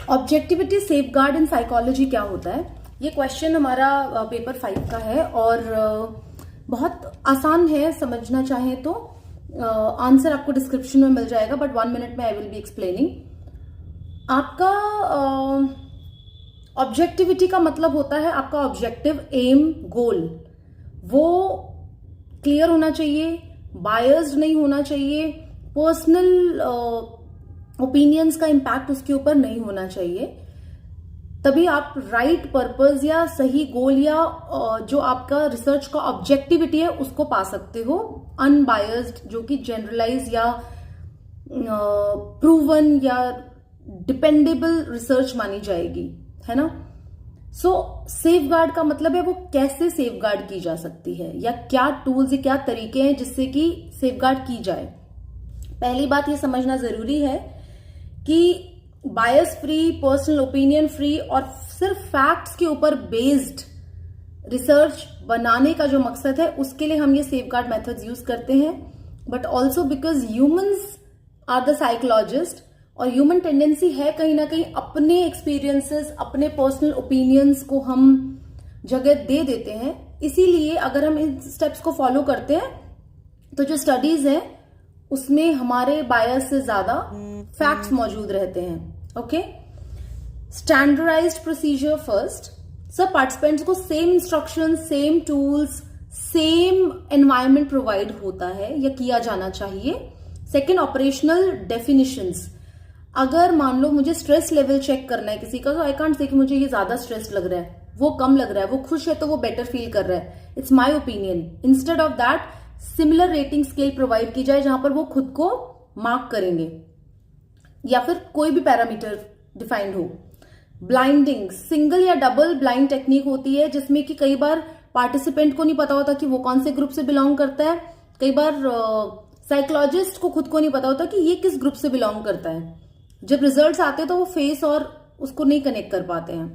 Objectivity safeguard in psychology क्या होता है, ये क्वेश्चन हमारा पेपर 5 का है और बहुत आसान है समझना चाहें तो। आंसर आपको डिस्क्रिप्शन में मिल जाएगा, बट 1 मिनट में आई विल बी एक्सप्लेनिंग। आपका ऑब्जेक्टिविटी का मतलब होता है आपका ऑब्जेक्टिव, एम, गोल वो क्लियर होना चाहिए, बायस्ड नहीं होना चाहिए, पर्सनल ओपिनियंस का इम्पैक्ट उसके ऊपर नहीं होना चाहिए। तभी आप राइट पर्पस या सही गोल या जो आपका रिसर्च का ऑब्जेक्टिविटी है उसको पा सकते हो, अनबायस्ड, जो कि जनरलाइज या प्रूवन या डिपेंडेबल रिसर्च मानी जाएगी, है ना। सो सेफगार्ड का मतलब है वो कैसे सेफगार्ड की जा सकती है या क्या टूल्स या क्या तरीके हैं जिससे कि सेफगार्ड की जाए। पहली बात ये समझना जरूरी है कि बायस फ्री, पर्सनल ओपिनियन फ्री और सिर्फ फैक्ट्स के ऊपर बेस्ड रिसर्च बनाने का जो मकसद है उसके लिए हम ये सेफगार्ड मेथड्स यूज करते हैं। But also because humans are the psychologist और ह्यूमन टेंडेंसी है कहीं ना कहीं अपने एक्सपीरियंसेस, अपने पर्सनल ओपिनियंस को हम जगह दे देते हैं। इसीलिए अगर हम इन स्टेप्स को फॉलो करते हैं तो जो स्टडीज है उसमें हमारे बायस से ज्यादा फैक्ट्स मौजूद रहते हैं। Okay, standardized procedure first. सब पार्टिसिपेंट्स को same instruction, same tools, same environment provide होता है या किया जाना चाहिए। Second, operational definitions. अगर मान लो मुझे स्ट्रेस लेवल चेक करना है किसी का, तो आई कांट से कि मुझे ये ज्यादा स्ट्रेस लग रहा है, वो कम लग रहा है, वो खुश है तो वो बेटर फील कर रहा है। It's my opinion. Instead of that similar rating scale provide की जाए जहां पर वो खुद को मार्क करेंगे या फिर कोई भी पैरामीटर डिफाइंड हो। ब्लाइंडिंग, सिंगल या डबल ब्लाइंड टेक्निक होती है जिसमें कि कई बार पार्टिसिपेंट को नहीं पता होता कि वो कौन से ग्रुप से बिलोंग करता है। कई बार साइकोलॉजिस्ट को खुद को नहीं पता होता कि ये किस ग्रुप से बिलोंग करता है। जब रिजल्ट्स आते हैं तो वो फेस और उसको नहीं कनेक्ट कर पाते हैं।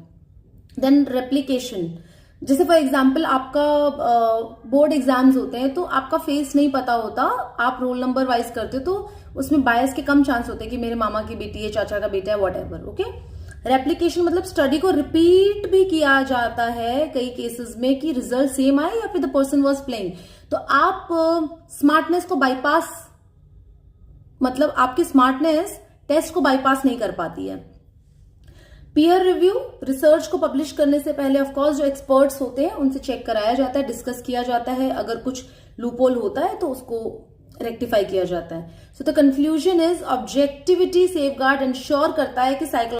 देन रेप्लिकेशन, जैसे फॉर एग्जाम्पल आपका बोर्ड एग्जाम्स होते हैं तो आपका फेस नहीं पता होता, आप रोल नंबर वाइज करते हो तो उसमें बायस के कम चांस होते हैं कि मेरे मामा की बेटी है, चाचा का बेटा है, व्हाटएवर। ओके, रेप्लिकेशन मतलब स्टडी को रिपीट भी किया जाता है कई केसेस में कि रिजल्ट सेम आए या फिर द पर्सन वाज प्लेइंग। तो आप स्मार्टनेस को बाईपास, मतलब आपकी स्मार्टनेस टेस्ट को बाईपास नहीं कर पाती है। पीयर रिव्यू, रिसर्च को पब्लिश करने से पहले ऑफ कोर्स जो एक्सपर्ट्स होते हैं उनसे चेक कराया जाता है, डिस्कस किया जाता है, अगर कुछ लूपहोल होता है तो उसको रेक्टिफाई किया जाता है। So the conclusion is objectivity safeguard ensure करता है कि साइकोलॉजी